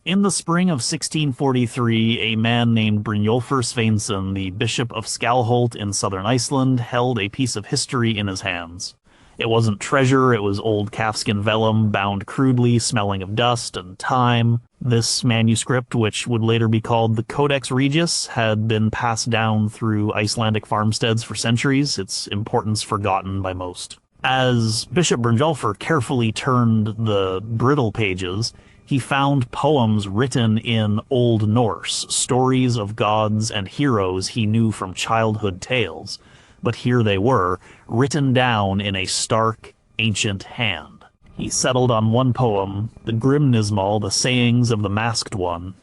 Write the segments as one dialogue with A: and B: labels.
A: In the spring of 1643, a man named Brynjolfur Sveinsson, the Bishop of Skalholt in southern Iceland, held a piece of history in his hands. It wasn't treasure, it was old calfskin vellum, bound crudely, smelling of dust and time. This manuscript, which would later be called the Codex Regius, had been passed down through Icelandic farmsteads for centuries, its importance forgotten by most. As Bishop Brynjolfur carefully turned the brittle pages, he found poems written in Old Norse, stories of gods and heroes he knew from childhood tales. But here they were, written down in a stark, ancient hand. He settled on one poem, the Grimnismal, the sayings of the Masked One.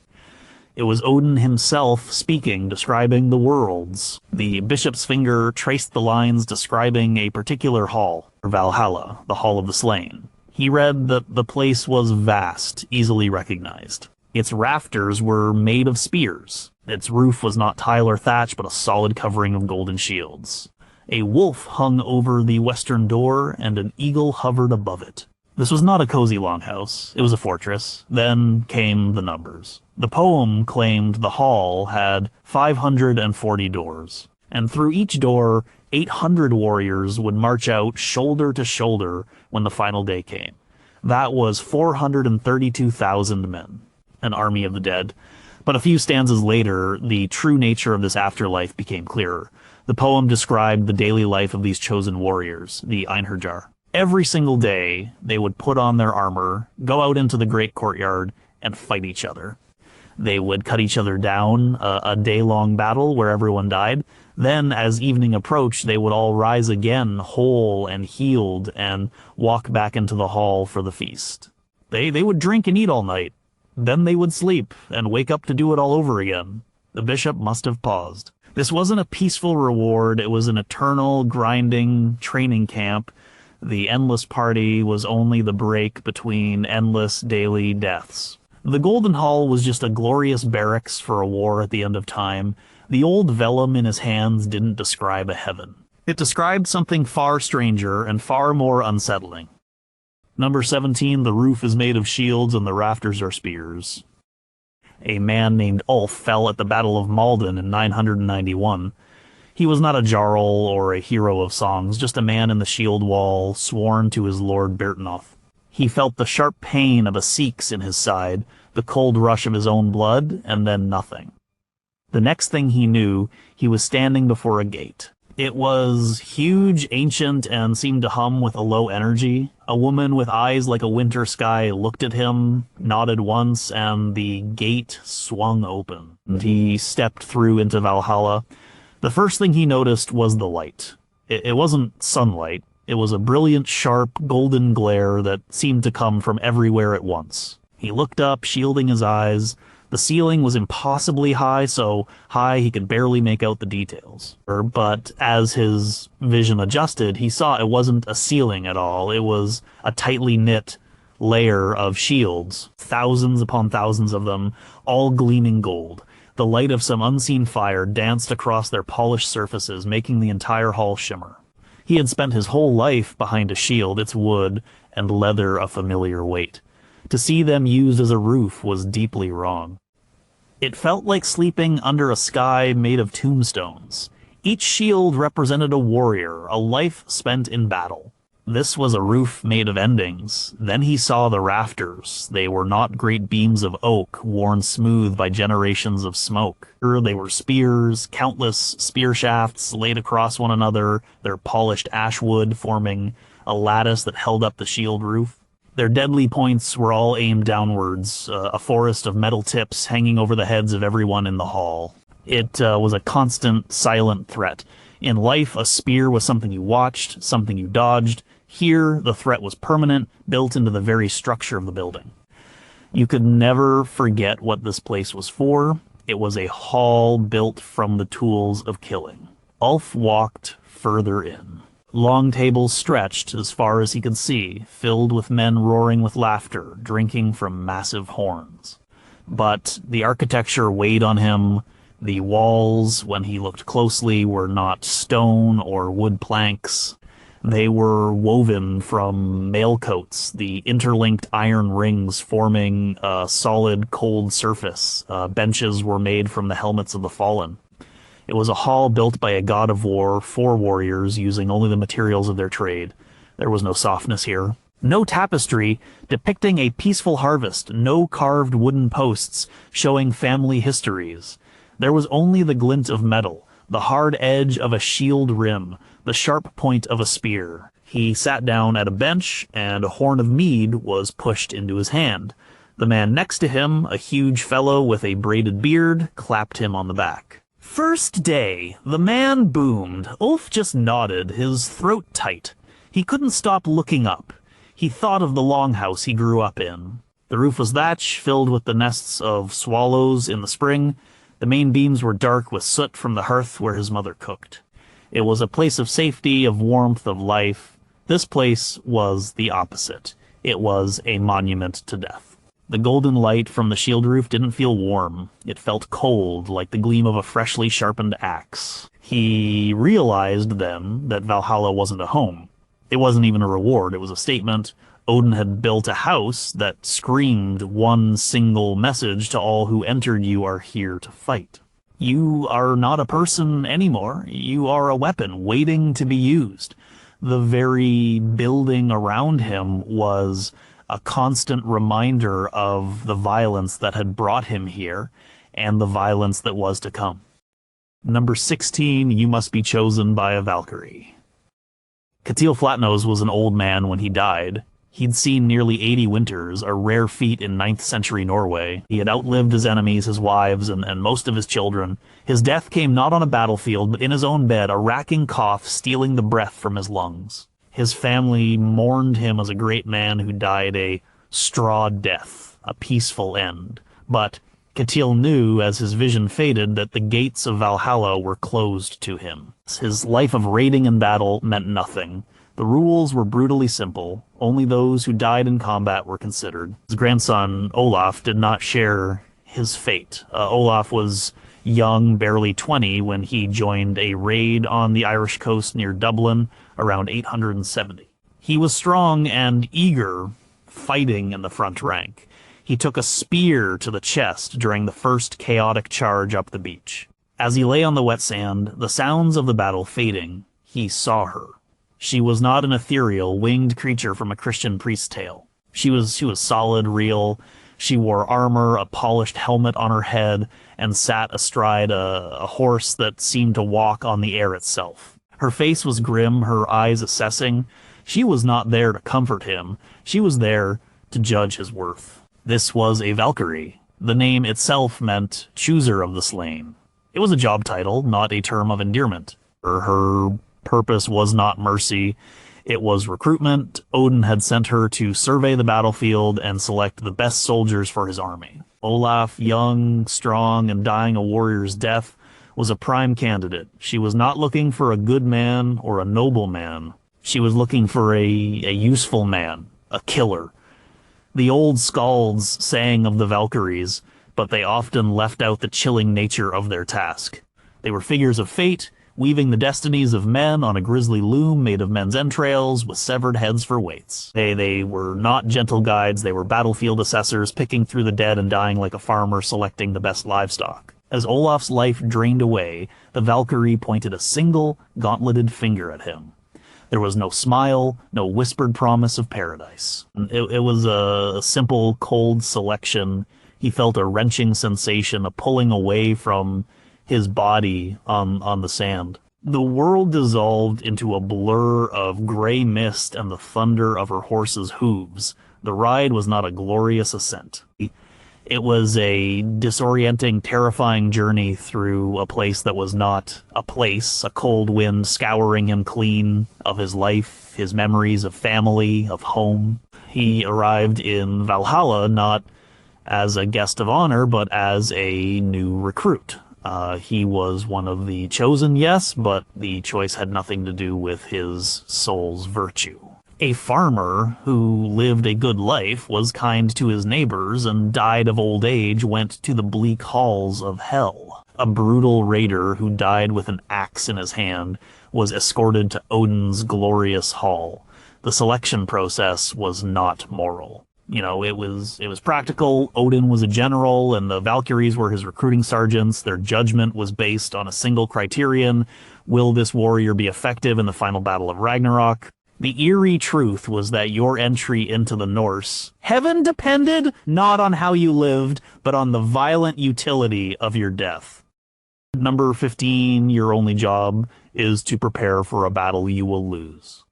A: It was Odin himself speaking, describing the worlds. The bishop's finger traced the lines describing a particular hall, Valhalla, the Hall of the Slain. He read that the place was vast, easily recognized. Its rafters were made of spears. Its roof was not tile or thatch, but a solid covering of golden shields. A wolf hung over the western door, and an eagle hovered above it. This was not a cozy longhouse. It was a fortress. Then came the numbers. The poem claimed the hall had 540 doors, and through each door, 800 warriors would march out shoulder to shoulder when the final day came. That was 432,000 men, an army of the dead. But a few stanzas later, the true nature of this afterlife became clearer. The poem described the daily life of these chosen warriors, the Einherjar. Every single day, they would put on their armor, go out into the great courtyard, and fight each other. They would cut each other down, a day-long battle where everyone died. Then, as evening approached, they would all rise again, whole and healed, and walk back into the hall for the feast. They would drink and eat all night. Then they would sleep, and wake up to do it all over again. The bishop must have paused. This wasn't a peaceful reward, it was an eternal, grinding training camp. The endless party was only the break between endless daily deaths. The Golden Hall was just a glorious barracks for a war at the end of time. The old vellum in his hands didn't describe a heaven. It described something far stranger and far more unsettling. Number 17, the roof is made of shields and the rafters are spears. A man named Ulf fell at the Battle of Malden in 991. He was not a jarl or a hero of songs, just a man in the shield wall, sworn to his lord Bertinoth. He felt the sharp pain of a Sikh's in his side, the cold rush of his own blood, and then nothing. The next thing he knew, he was standing before a gate. It was huge, ancient, and seemed to hum with a low energy. A woman with eyes like a winter sky looked at him, nodded once, and the gate swung open. And he stepped through into Valhalla. The first thing he noticed was the light. It wasn't sunlight. It was a brilliant, sharp, golden glare that seemed to come from everywhere at once. He looked up, shielding his eyes. The ceiling was impossibly high, so high he could barely make out the details. But as his vision adjusted, he saw it wasn't a ceiling at all. It was a tightly knit layer of shields, thousands upon thousands of them, all gleaming gold. The light of some unseen fire danced across their polished surfaces, making the entire hall shimmer. He had spent his whole life behind a shield, its wood and leather a familiar weight. To see them used as a roof was deeply wrong. It felt like sleeping under a sky made of tombstones. Each shield represented a warrior, a life spent in battle. This was a roof made of endings. Then he saw the rafters. They were not great beams of oak, worn smooth by generations of smoke. They were spears, countless spear shafts laid across one another, their polished ash wood forming a lattice that held up the shield roof. Their deadly points were all aimed downwards, a forest of metal tips hanging over the heads of everyone in the hall. It was a constant, silent threat. In life, a spear was something you watched, something you dodged. Here, the threat was permanent, built into the very structure of the building. You could never forget what this place was for. It was a hall built from the tools of killing. Ulf walked further in. Long tables stretched as far as he could see, filled with men roaring with laughter, drinking from massive horns. But the architecture weighed on him. The walls, when he looked closely, were not stone or wood planks. They were woven from mail coats, the interlinked iron rings forming a solid, cold surface. Benches were made from the helmets of the fallen. It was a hall built by a god of war for warriors using only the materials of their trade. There was no softness here. No tapestry depicting a peaceful harvest, no carved wooden posts showing family histories. There was only the glint of metal, the hard edge of a shield rim, the sharp point of a spear. He sat down at a bench, and a horn of mead was pushed into his hand. The man next to him, a huge fellow with a braided beard, clapped him on the back. First day, the man boomed. Ulf just nodded, his throat tight. He couldn't stop looking up. He thought of the longhouse he grew up in. The roof was thatch, filled with the nests of swallows in the spring. The main beams were dark with soot from the hearth where his mother cooked. It was a place of safety, of warmth, of life. This place was the opposite. It was a monument to death. The golden light from the shield roof didn't feel warm. It felt cold, like the gleam of a freshly sharpened axe. He realized then that Valhalla wasn't a home. It wasn't even a reward, it was a statement. Odin had built a house that screamed one single message to all who entered: you are here to fight. You are not a person anymore. You are a weapon waiting to be used. The very building around him was a constant reminder of the violence that had brought him here and the violence that was to come. Number 16, you must be chosen by a Valkyrie. Ketil Flatnose was an old man when he died. He'd seen nearly 80 winters, a rare feat in 9th century Norway. He had outlived his enemies, his wives, and most of his children. His death came not on a battlefield, but in his own bed, a racking cough stealing the breath from his lungs. His family mourned him as a great man who died a straw death, a peaceful end. But Ketil knew, as his vision faded, that the gates of Valhalla were closed to him. His life of raiding and battle meant nothing. The rules were brutally simple. Only those who died in combat were considered. His grandson, Olaf, did not share his fate. Olaf was young, barely 20, when he joined a raid on the Irish coast near Dublin around 870. He was strong and eager, fighting in the front rank. He took a spear to the chest during the first chaotic charge up the beach. As he lay on the wet sand, the sounds of the battle fading, he saw her. She was not an ethereal, winged creature from a Christian priest's tale. She was solid, real. She wore armor, a polished helmet on her head, and sat astride a horse that seemed to walk on the air itself. Her face was grim, her eyes assessing. She was not there to comfort him. She was there to judge his worth. This was a Valkyrie. The name itself meant chooser of the slain. It was a job title, not a term of endearment. Her purpose was not mercy. It was recruitment. Odin had sent her to survey the battlefield and select the best soldiers for his army. Olaf, young, strong, and dying a warrior's death, was a prime candidate. She was not looking for a good man or a noble man. She was looking for a useful man, a killer. The old skalds sang of the Valkyries, but they often left out the chilling nature of their task. They were figures of fate, weaving the destinies of men on a grisly loom made of men's entrails with severed heads for weights. They were not gentle guides, they were battlefield assessors, picking through the dead and dying like a farmer selecting the best livestock. As Olaf's life drained away, the Valkyrie pointed a single, gauntleted finger at him. There was no smile, no whispered promise of paradise. It was a simple, cold selection. He felt a wrenching sensation, a pulling away from his body on the sand. The world dissolved into a blur of gray mist and the thunder of her horse's hooves. The ride was not a glorious ascent. It was a disorienting, terrifying journey through a place that was not a place, a cold wind scouring him clean of his life, his memories of family, of home. He arrived in Valhalla not as a guest of honor, but as a new recruit. He was one of the chosen, yes, but the choice had nothing to do with his soul's virtue. A farmer who lived a good life, was kind to his neighbors, and died of old age went to the bleak halls of hell. A brutal raider who died with an axe in his hand was escorted to Odin's glorious hall. The selection process was not moral. You know, it was practical. Odin was a general, and the Valkyries were his recruiting sergeants. Their judgment was based on a single criterion: will this warrior be effective in the final battle of Ragnarök? The eerie truth was that your entry into the Norse heaven depended not on how you lived, but on the violent utility of your death. Number 15, your only job is to prepare for a battle you will lose.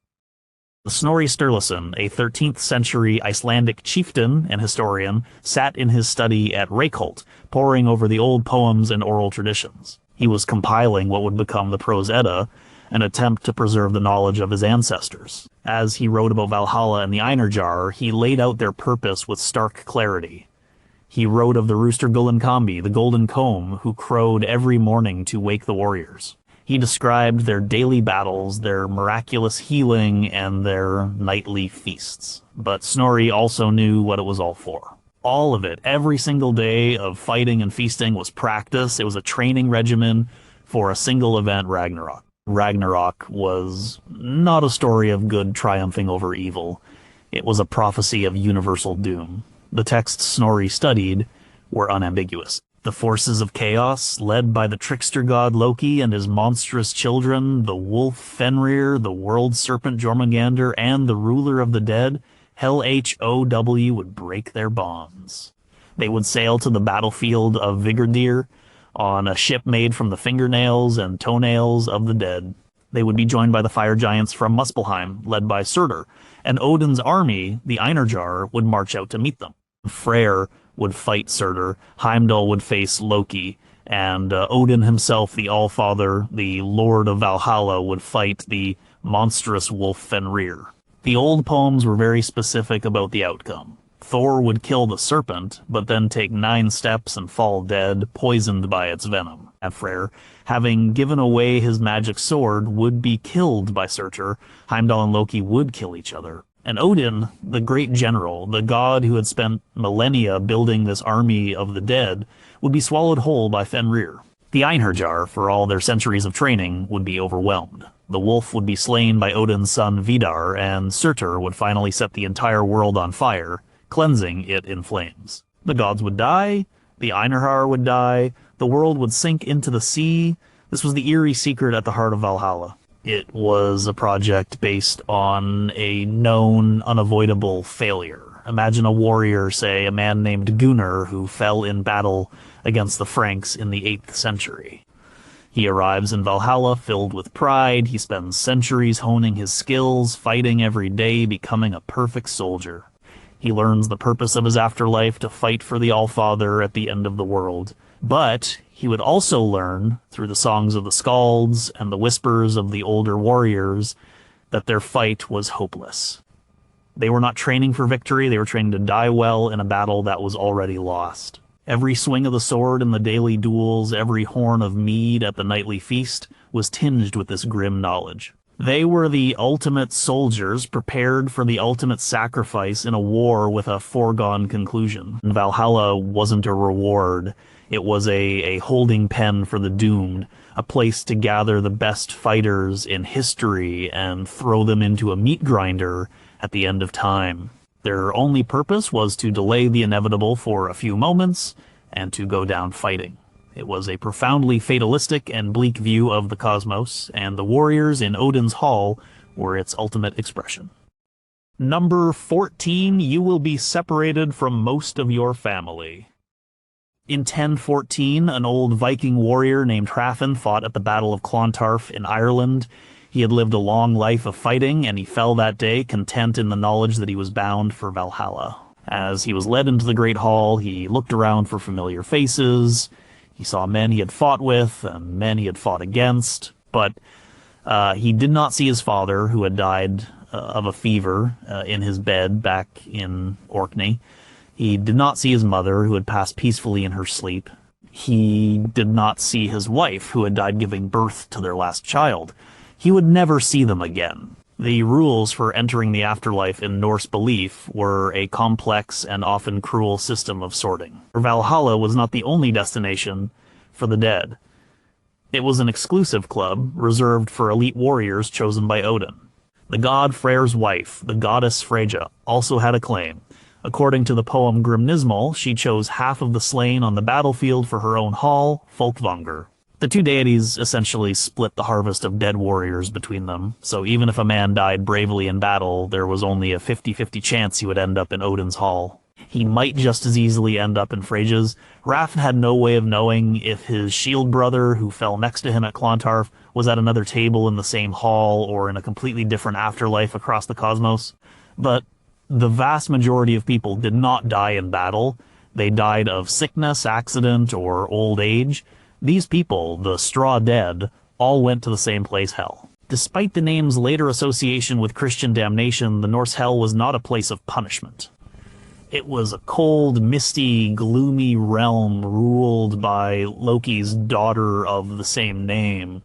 A: Snorri Sturluson, a 13th century Icelandic chieftain and historian, sat in his study at Reykholt, poring over the old poems and oral traditions. He was compiling what would become the Prose Edda, an attempt to preserve the knowledge of his ancestors. As he wrote about Valhalla and the Einarjar, he laid out their purpose with stark clarity. He wrote of the rooster Gullinkambi, the golden comb, who crowed every morning to wake the warriors. He described their daily battles, their miraculous healing, and their nightly feasts. But Snorri also knew what it was all for. All of it, every single day of fighting and feasting, was practice. It was a training regimen for a single event, Ragnarök. Ragnarök was not a story of good triumphing over evil. It was a prophecy of universal doom. The texts Snorri studied were unambiguous. The forces of chaos, led by the trickster god Loki and his monstrous children, the wolf Fenrir, the world serpent Jormungandr, and the ruler of the dead, Hel-H-O-W, would break their bonds. They would sail to the battlefield of Vigurdir on a ship made from the fingernails and toenails of the dead. They would be joined by the fire giants from Muspelheim, led by Surtur, and Odin's army, the Einarjar, would march out to meet them. Freyr would fight Surtur, Heimdall would face Loki, and Odin himself, the Allfather, the Lord of Valhalla, would fight the monstrous wolf Fenrir. The old poems were very specific about the outcome. Thor would kill the serpent, but then take 9 steps and fall dead, poisoned by its venom. And Freyr, having given away his magic sword, would be killed by Surtur. Heimdall and Loki would kill each other. And Odin, the great general, the god who had spent millennia building this army of the dead, would be swallowed whole by Fenrir. The Einherjar, for all their centuries of training, would be overwhelmed. The wolf would be slain by Odin's son Vidar, and Surtur would finally set the entire world on fire, cleansing it in flames. The gods would die, the Einherjar would die, the world would sink into the sea. This was the eerie secret at the heart of Valhalla. It was a project based on a known, unavoidable failure. Imagine a warrior, say a man named Gunnar, who fell in battle against the Franks in the 8th century. He arrives in Valhalla filled with pride. He spends centuries honing his skills, fighting every day, becoming a perfect soldier. He learns the purpose of his afterlife to fight for the Allfather at the end of the world. But he would also learn, through the songs of the Skalds and the whispers of the older warriors, that their fight was hopeless. They were not training for victory, they were training to die well in a battle that was already lost. Every swing of the sword in the daily duels, every horn of mead at the nightly feast, was tinged with this grim knowledge. They were the ultimate soldiers, prepared for the ultimate sacrifice in a war with a foregone conclusion. Valhalla wasn't a reward. It was a holding pen for the doomed, a place to gather the best fighters in history and throw them into a meat grinder at the end of time. Their only purpose was to delay the inevitable for a few moments and to go down fighting. It was a profoundly fatalistic and bleak view of the cosmos, and the warriors in Odin's hall were its ultimate expression. Number 14, you will be separated from most of your family. In 1014, an old Viking warrior named Hrafn fought at the Battle of Clontarf in Ireland. He had lived a long life of fighting, and he fell that day, content in the knowledge that he was bound for Valhalla. As he was led into the great hall, he looked around for familiar faces. He saw men he had fought with and men he had fought against, but he did not see his father, who had died of a fever in his bed back in Orkney. He did not see his mother, who had passed peacefully in her sleep. He did not see his wife, who had died giving birth to their last child. He would never see them again. The rules for entering the afterlife in Norse belief were a complex and often cruel system of sorting. Valhalla was not the only destination for the dead. It was an exclusive club reserved for elite warriors chosen by Odin. The god Freyr's wife, the goddess Freyja, also had a claim. According to the poem Grimnismal, she chose half of the slain on the battlefield for her own hall, Folkvanger. The two deities essentially split the harvest of dead warriors between them, so even if a man died bravely in battle, there was only a 50-50 chance he would end up in Odin's hall. He might just as easily end up in Freyja's. Rafn had no way of knowing if his shield brother, who fell next to him at Clontarf, was at another table in the same hall or in a completely different afterlife across the cosmos. But the vast majority of people did not die in battle. They died of sickness, accident, or old age. These people, the straw dead, all went to the same place, hell. Despite the name's later association with Christian damnation, the Norse hell was not a place of punishment. It was a cold, misty, gloomy realm ruled by Loki's daughter of the same name.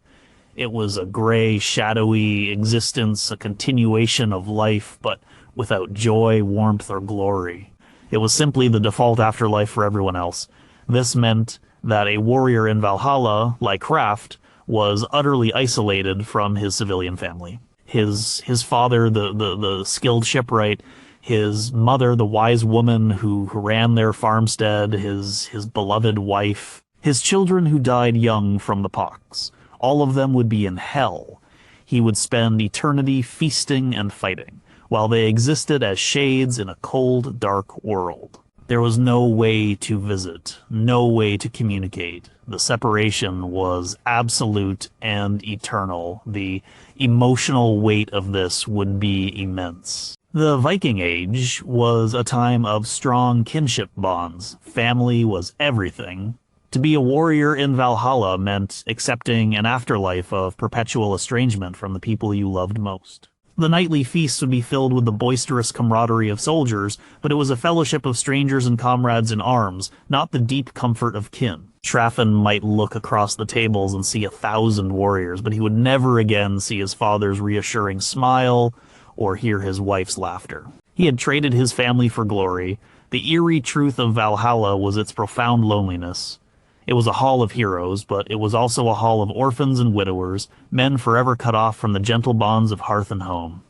A: It was a gray, shadowy existence, a continuation of life, but without joy, warmth, or glory. It was simply the default afterlife for everyone else. This meant that a warrior in Valhalla, like Kraft, was utterly isolated from his civilian family. His father, the skilled shipwright, his mother, the wise woman who ran their farmstead, his beloved wife, his children who died young from the pox. All of them would be in hell. He would spend eternity feasting and fighting, while they existed as shades in a cold, dark world. There was no way to visit, no way to communicate. The separation was absolute and eternal. The emotional weight of this would be immense. The Viking Age was a time of strong kinship bonds. Family was everything. To be a warrior in Valhalla meant accepting an afterlife of perpetual estrangement from the people you loved most. The nightly feasts would be filled with the boisterous camaraderie of soldiers, but it was a fellowship of strangers and comrades in arms, not the deep comfort of kin. Shrafn might look across the tables and see 1,000 warriors, but he would never again see his father's reassuring smile or hear his wife's laughter. He had traded his family for glory. The eerie truth of Valhalla was its profound loneliness. It was a hall of heroes, but it was also a hall of orphans and widowers, men forever cut off from the gentle bonds of hearth and home.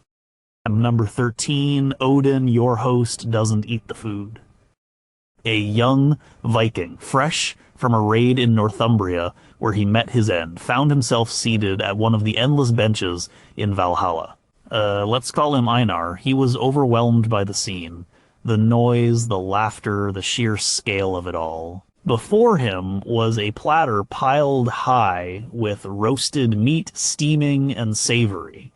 A: And number 13, Odin, your host, doesn't eat the food. A young Viking, fresh from a raid in Northumbria, where he met his end, found himself seated at one of the endless benches in Valhalla. Let's call him Einar. He was overwhelmed by the scene. The noise, the laughter, the sheer scale of it all. Before him was a platter piled high with roasted meat, steaming and savory.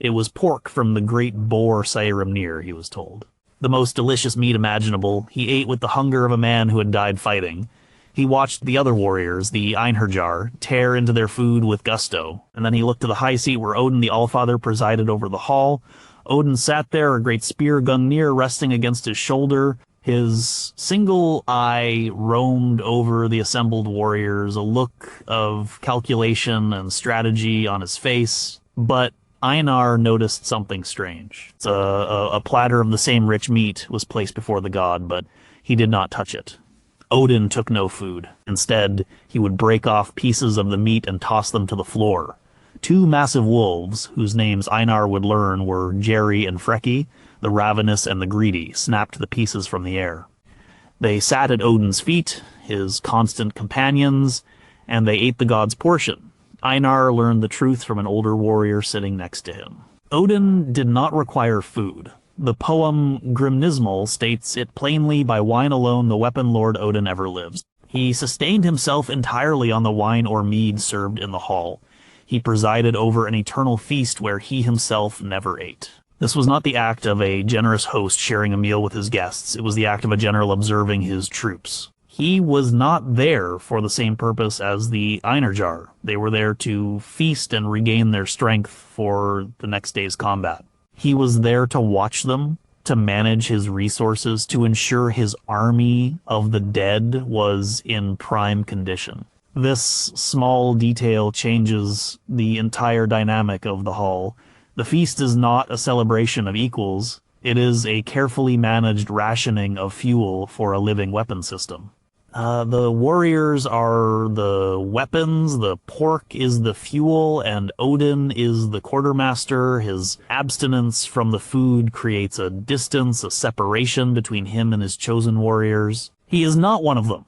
A: It was pork from the great boar Saehrimnir, he was told. The most delicious meat imaginable. He ate with the hunger of a man who had died fighting. He watched the other warriors, the Einherjar, tear into their food with gusto, and then he looked to the high seat where Odin the Allfather presided over the hall. Odin sat there, a great spear Gungnir resting against his shoulder. His single eye roamed over the assembled warriors, a look of calculation and strategy on his face, but Einar noticed something strange. A platter of the same rich meat was placed before the god, but he did not touch it. Odin took no food. Instead, he would break off pieces of the meat and toss them to the floor. Two massive wolves, whose names Einar would learn were Jerry and Freki, the ravenous and the greedy, snapped the pieces from the air. They sat at Odin's feet, his constant companions, and they ate the god's portion. Einar learned the truth from an older warrior sitting next to him. Odin did not require food. The poem Grimnismal states it plainly, by wine alone the weapon Lord Odin ever lives. He sustained himself entirely on the wine or mead served in the hall. He presided over an eternal feast where he himself never ate. This was not the act of a generous host sharing a meal with his guests. It was the act of a general observing his troops. He was not there for the same purpose as the Einherjar. They were there to feast and regain their strength for the next day's combat. He was there to watch them, to manage his resources, to ensure his army of the dead was in prime condition. This small detail changes the entire dynamic of the hall. The feast is not a celebration of equals. It is a carefully managed rationing of fuel for a living weapon system. The warriors are the weapons, the pork is the fuel, and Odin is the quartermaster. His abstinence from the food creates a distance, a separation between him and his chosen warriors. He is not one of them.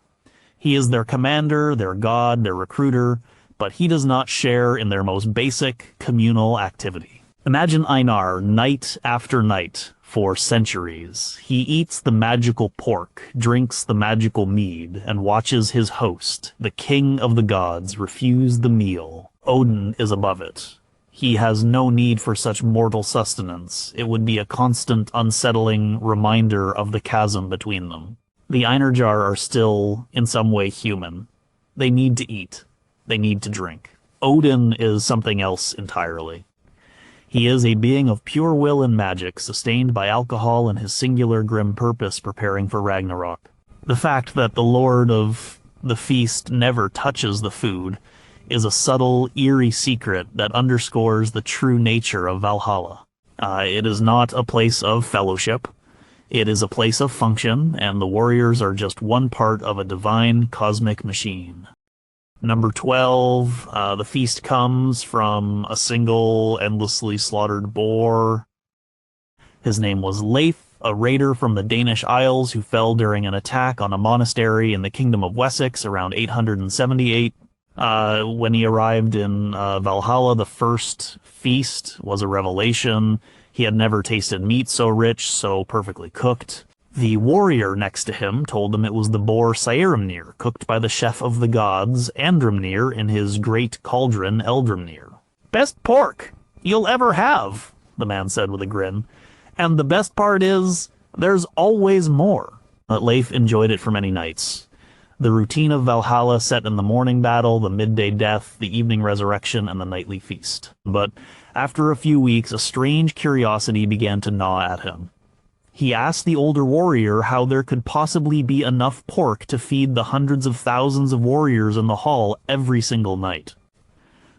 A: He is their commander, their god, their recruiter, but he does not share in their most basic communal activity. Imagine Einar night after night for centuries. He eats the magical pork, drinks the magical mead, and watches his host, the king of the gods, refuse the meal. Odin is above it. He has no need for such mortal sustenance. It would be a constant, unsettling reminder of the chasm between them. The Einarjar are still, in some way, human. They need to eat. They need to drink. Odin is something else entirely. He is a being of pure will and magic, sustained by alcohol and his singular grim purpose preparing for Ragnarök. The fact that the Lord of the feast never touches the food is a subtle, eerie secret that underscores the true nature of Valhalla. It is not a place of fellowship. It is a place of function, and the warriors are just one part of a divine cosmic machine. Number 12, the feast comes from a single, endlessly slaughtered boar. His name was Leif, a raider from the Danish Isles who fell during an attack on a monastery in the Kingdom of Wessex around 878. When he arrived in Valhalla, the first feast was a revelation. He had never tasted meat so rich, so perfectly cooked. The warrior next to him told him it was the boar Saerimnir, cooked by the chef of the gods, Andrimnir, in his great cauldron Eldrimnir. "Best pork you'll ever have," the man said with a grin. "And the best part is, there's always more." Leif enjoyed it for many nights. The routine of Valhalla set in the morning battle, the midday death, the evening resurrection, and the nightly feast. But after a few weeks, a strange curiosity began to gnaw at him. He asked the older warrior how there could possibly be enough pork to feed the hundreds of thousands of warriors in the hall every single night.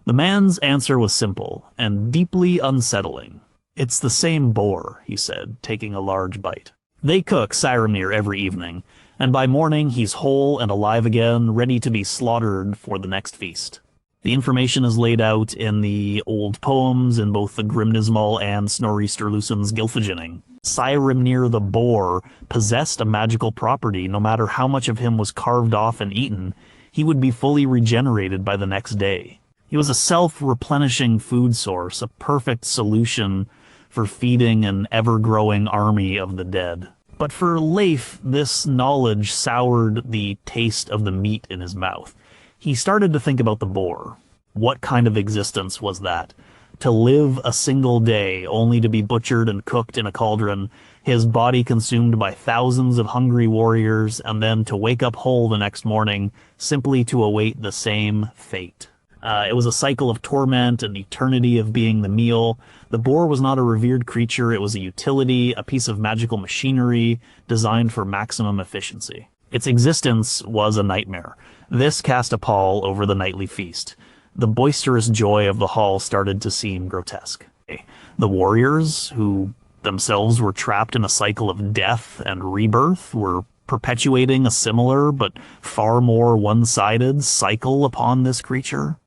A: The man's answer was simple and deeply unsettling. "It's the same boar," he said, taking a large bite. "They cook Saerimnir every evening, and by morning he's whole and alive again, ready to be slaughtered for the next feast." The information is laid out in the old poems in both the Grimnismal and Snorri Sturluson's Gylfaginning. Saerimnir the boar possessed a magical property. No matter how much of him was carved off and eaten, he would be fully regenerated by the next day. He was a self-replenishing food source, a perfect solution for feeding an ever-growing army of the dead. But for Leif, this knowledge soured the taste of the meat in his mouth. He started to think about the boar. What kind of existence was that? To live a single day only to be butchered and cooked in a cauldron, his body consumed by thousands of hungry warriors, and then to wake up whole the next morning simply to await the same fate. It was a cycle of torment, an eternity of being the meal. The boar was not a revered creature, it was a utility, a piece of magical machinery designed for maximum efficiency. Its existence was a nightmare. This cast a pall over the nightly feast. The boisterous joy of the hall started to seem grotesque. The warriors, who themselves were trapped in a cycle of death and rebirth, were perpetuating a similar but far more one-sided cycle upon this creature.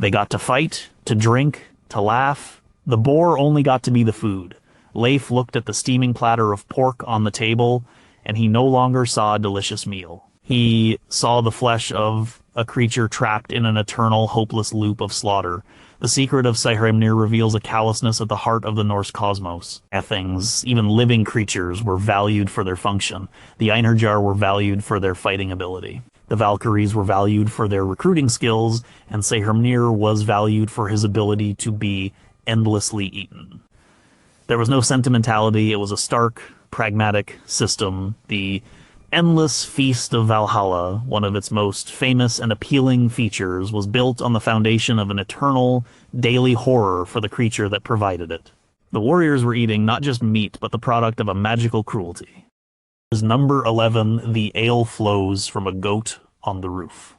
A: They got to fight, to drink, to laugh. The boar only got to be the food. Leif looked at the steaming platter of pork on the table, and he no longer saw a delicious meal. He saw the flesh of a creature trapped in an eternal, hopeless loop of slaughter. The secret of Saerimnir reveals a callousness at the heart of the Norse cosmos. Things, even living creatures, were valued for their function. The Einarjar were valued for their fighting ability. The Valkyries were valued for their recruiting skills, and Saerimnir was valued for his ability to be endlessly eaten. There was no sentimentality, it was a stark, pragmatic system. The endless feast of Valhalla, one of its most famous and appealing features, was built on the foundation of an eternal, daily horror for the creature that provided it. The warriors were eating not just meat, but the product of a magical cruelty. Number 11, the ale flows from a goat on the roof.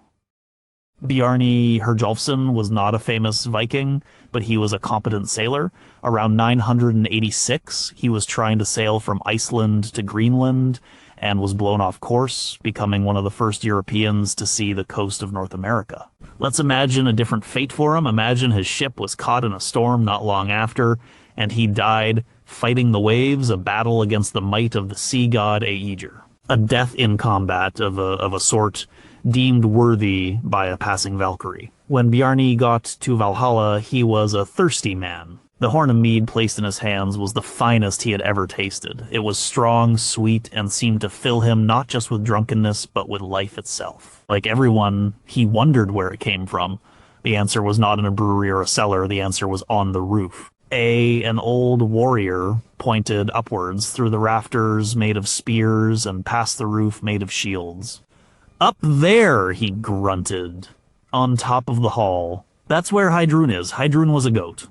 A: Bjarni Herjolfsson was not a famous Viking, but he was a competent sailor. Around 986, he was trying to sail from Iceland to Greenland, and was blown off course, becoming one of the first Europeans to see the coast of North America. Let's imagine a different fate for him. Imagine his ship was caught in a storm not long after, and he died fighting the waves, a battle against the might of the sea god Aegir. A death in combat of a sort deemed worthy by a passing Valkyrie. When Bjarni got to Valhalla, he was a thirsty man. The horn of mead placed in his hands was the finest he had ever tasted. It was strong, sweet, and seemed to fill him not just with drunkenness, but with life itself. Like everyone, he wondered where it came from. The answer was not in a brewery or a cellar, the answer was on the roof. An old warrior pointed upwards through the rafters made of spears and past the roof made of shields. "Up there," he grunted, "on top of the hall. That's where Heidrun is. Heidrun was a goat."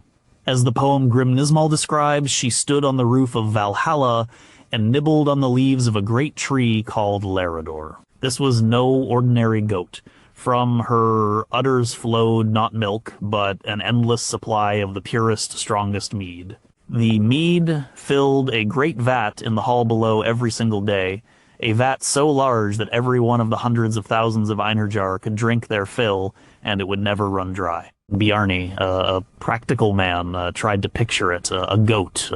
A: As the poem Grimnismal describes, she stood on the roof of Valhalla and nibbled on the leaves of a great tree called Larador. This was no ordinary goat. From her udders flowed not milk, but an endless supply of the purest, strongest mead. The mead filled a great vat in the hall below every single day, a vat so large that every one of the hundreds of thousands of Einherjar could drink their fill, and it would never run dry. Bjarni, a practical man, tried to picture it, a goat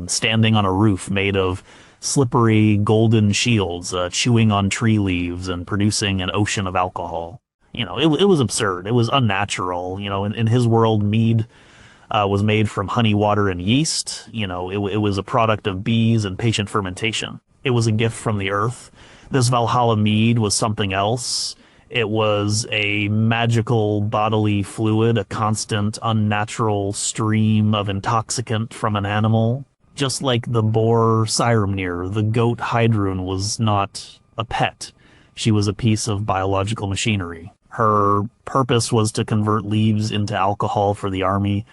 A: standing on a roof made of slippery golden shields, chewing on tree leaves and producing an ocean of alcohol. You know, it was absurd. It was unnatural. You know, in his world, mead was made from honey, water, and yeast. You know, it was a product of bees and patient fermentation. It was a gift from the earth. This Valhalla mead was something else. It was a magical bodily fluid, a constant, unnatural stream of intoxicant from an animal. Just like the boar Sirumnir, the goat Heidrun was not a pet. She was a piece of biological machinery. Her purpose was to convert leaves into alcohol for the army.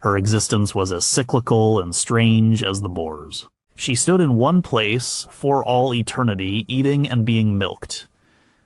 A: Her existence was as cyclical and strange as the boar's. She stood in one place for all eternity, eating and being milked.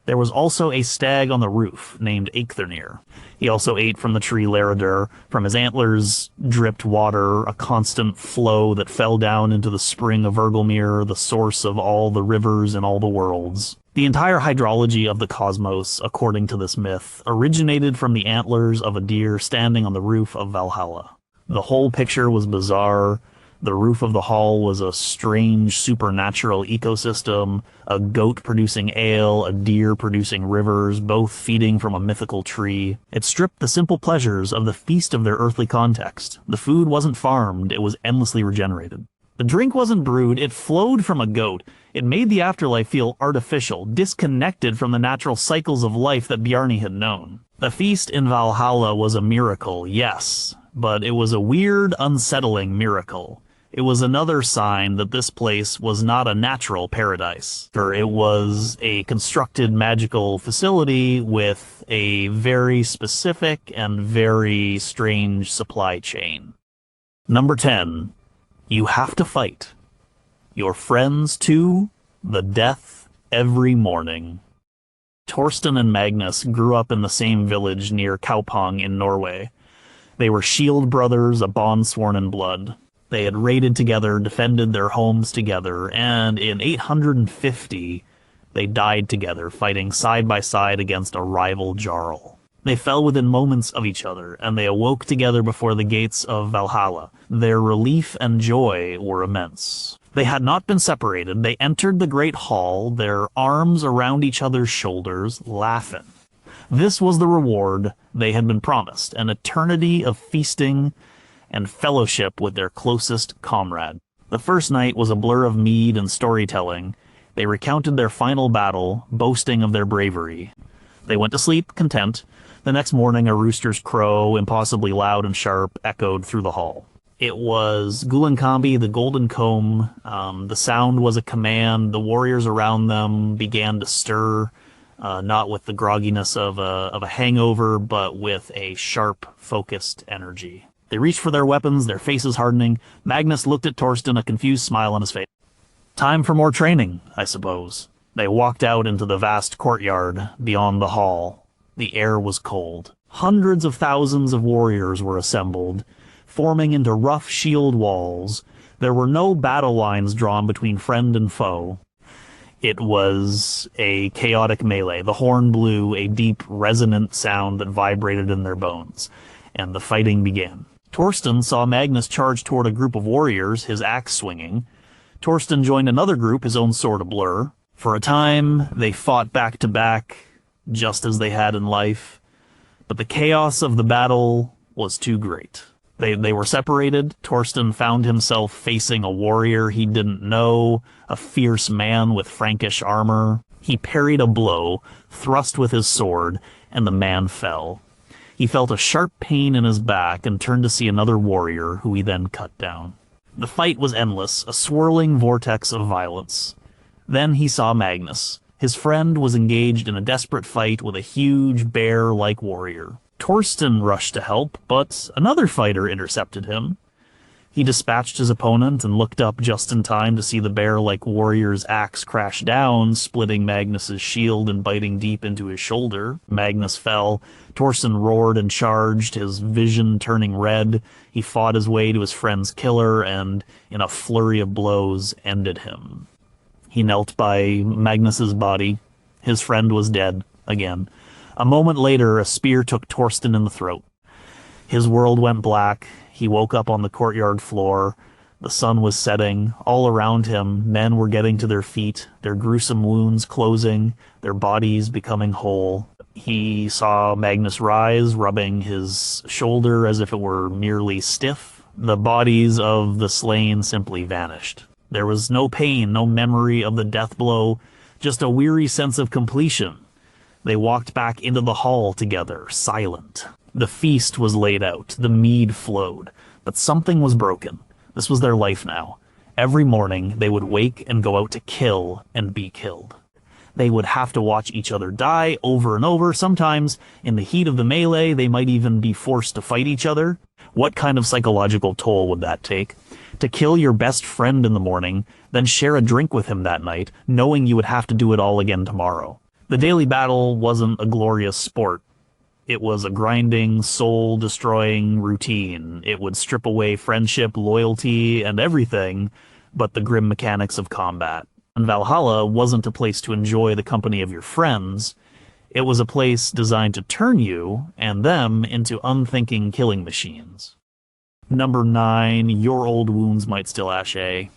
A: There was also a stag on the roof named Eikthirnir. He also ate from the tree Larador. From his antlers dripped water, a constant flow that fell down into the spring of Ergelmir, the source of all the rivers in all the worlds. The entire hydrology of the cosmos, according to this myth, originated from the antlers of a deer standing on the roof of Valhalla. The whole picture was bizarre. The roof of the hall was a strange supernatural ecosystem, a goat producing ale, a deer producing rivers, both feeding from a mythical tree. It stripped the simple pleasures of the feast of their earthly context. The food wasn't farmed, it was endlessly regenerated. The drink wasn't brewed, it flowed from a goat. It made the afterlife feel artificial, disconnected from the natural cycles of life that Bjarni had known. The feast in Valhalla was a miracle, yes, but it was a weird, unsettling miracle. It was another sign that this place was not a natural paradise. It was a constructed magical facility with a very specific and very strange supply chain. Number 10. You have to fight. Your friends too, the death every morning. Torsten and Magnus grew up in the same village near Kaupang in Norway. They were shield brothers, a bond sworn in blood. They had raided together, defended their homes together, and in 850, they died together, fighting side by side against a rival Jarl. They fell within moments of each other, and they awoke together before the gates of Valhalla. Their relief and joy were immense. They had not been separated. They entered the great hall, their arms around each other's shoulders, laughing. This was the reward they had been promised, an eternity of feasting and fellowship with their closest comrade. The first night was a blur of mead and storytelling. They recounted their final battle, boasting of their bravery. They went to sleep, content. The next morning, a rooster's crow, impossibly loud and sharp, echoed through the hall. It was Gulenkambi, the Golden Comb. The sound was a command. The warriors around them began to stir, not with the grogginess of a hangover, but with a sharp, focused energy. They reached for their weapons, their faces hardening. Magnus looked at Torsten, a confused smile on his face. Time for more training, I suppose. They walked out into the vast courtyard beyond the hall. The air was cold. Hundreds of thousands of warriors were assembled, forming into rough shield walls. There were no battle lines drawn between friend and foe. It was a chaotic melee. The horn blew a deep, resonant sound that vibrated in their bones, and the fighting began. Thorsten saw Magnus charge toward a group of warriors, his axe swinging. Thorsten joined another group, his own sword a blur. For a time, they fought back to back, just as they had in life. But the chaos of the battle was too great. They were separated. Thorsten found himself facing a warrior he didn't know, a fierce man with Frankish armor. He parried a blow, thrust with his sword, and the man fell. He felt a sharp pain in his back and turned to see another warrior, who he then cut down. The fight was endless, a swirling vortex of violence. Then he saw Magnus. His friend was engaged in a desperate fight with a huge bear-like warrior. Thorsten rushed to help, but another fighter intercepted him. He dispatched his opponent and looked up just in time to see the bear-like warrior's axe crash down, splitting Magnus's shield and biting deep into his shoulder. Magnus fell. Thorsten roared and charged, his vision turning red. He fought his way to his friend's killer and, in a flurry of blows, ended him. He knelt by Magnus's body. His friend was dead, again. A moment later, a spear took Thorsten in the throat. His world went black. He woke up on the courtyard floor. The sun was setting. All around him, men were getting to their feet, their gruesome wounds closing, their bodies becoming whole. He saw Magnus rise, rubbing his shoulder as if it were merely stiff. The bodies of the slain simply vanished. There was no pain, no memory of the death blow, just a weary sense of completion. They walked back into the hall together, silent. The feast was laid out, the mead flowed, but something was broken. This was their life now. Every morning, they would wake and go out to kill and be killed. They would have to watch each other die over and over. Sometimes, in the heat of the melee, they might even be forced to fight each other. What kind of psychological toll would that take? To kill your best friend in the morning, then share a drink with him that night, knowing you would have to do it all again tomorrow. The daily battle wasn't a glorious sport. It was a grinding, soul-destroying routine. It would strip away friendship, loyalty, and everything but the grim mechanics of combat. And Valhalla wasn't a place to enjoy the company of your friends. It was a place designed to turn you and them into unthinking killing machines. Number 9, Your Old Wounds Might Still Ashay.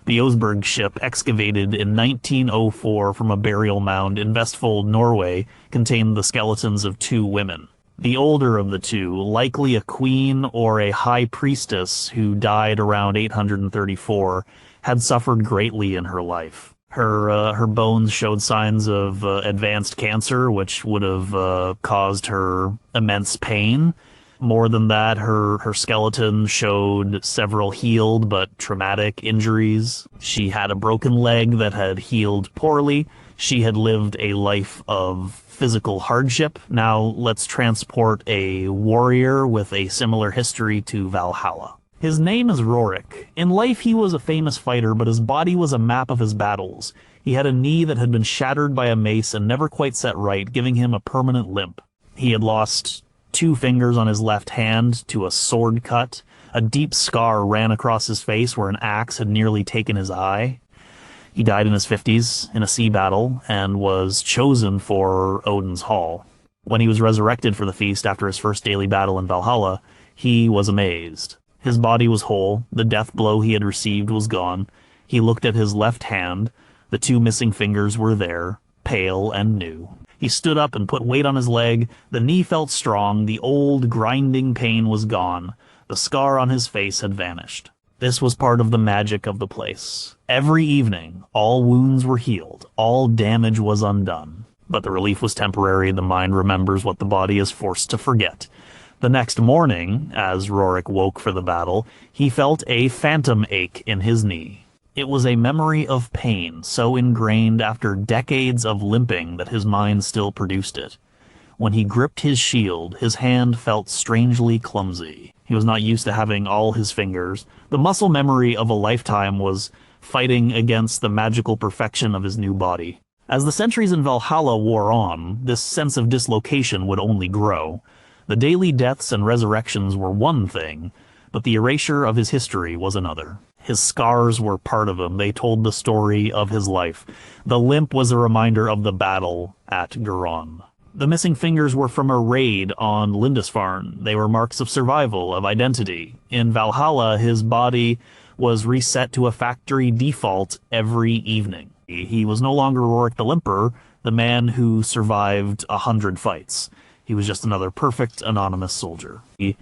A: The Osberg ship, excavated in 1904 from a burial mound in Vestfold, Norway, contained the skeletons of 2 women. The older of the 2, likely a queen or a high priestess who died around 834, had suffered greatly in her life. Her bones showed signs of advanced cancer, which would have caused her immense pain. More than that, her skeleton showed several healed but traumatic injuries. She had a broken leg that had healed poorly. She had lived a life of physical hardship. Now let's transport a warrior with a similar history to Valhalla. His name is Rorik. In life he was a famous fighter, but his body was a map of his battles. He had a knee that had been shattered by a mace and never quite set right, giving him a permanent limp. He had lost 2 fingers on his left hand to a sword cut. A deep scar ran across his face where an axe had nearly taken his eye. He died in his 50s in a sea battle and was chosen for Odin's Hall. When he was resurrected for the feast after his first daily battle in Valhalla, he was amazed. His body was whole, the death blow he had received was gone. He looked at his left hand, the 2 missing fingers were there, pale and new. He stood up and put weight on his leg. The knee felt strong. The old, grinding pain was gone. The scar on his face had vanished. This was part of the magic of the place. Every evening, all wounds were healed. All damage was undone. But the relief was temporary. The mind remembers what the body is forced to forget. The next morning, as Rorik woke for the battle, he felt a phantom ache in his knee. It was a memory of pain, so ingrained after decades of limping that his mind still produced it. When he gripped his shield, his hand felt strangely clumsy. He was not used to having all his fingers. The muscle memory of a lifetime was fighting against the magical perfection of his new body. As the centuries in Valhalla wore on, this sense of dislocation would only grow. The daily deaths and resurrections were one thing, but the erasure of his history was another. His scars were part of him. They told the story of his life. The limp was a reminder of the battle at Garonne. The missing fingers were from a raid on Lindisfarne. They were marks of survival, of identity. In Valhalla, his body was reset to a factory default every evening. He was no longer Rorik the Limper, the man who survived 100 fights. He was just another perfect, anonymous soldier. The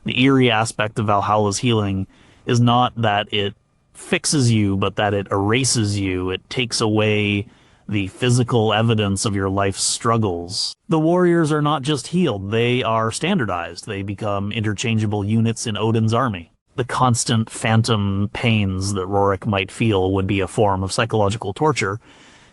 A: eerie aspect of Valhalla's healing is not that it fixes you, but that it erases you. It takes away the physical evidence of your life's struggles. The warriors are not just healed, they are standardized. They become interchangeable units in Odin's army. The constant phantom pains that Rorik might feel would be a form of psychological torture.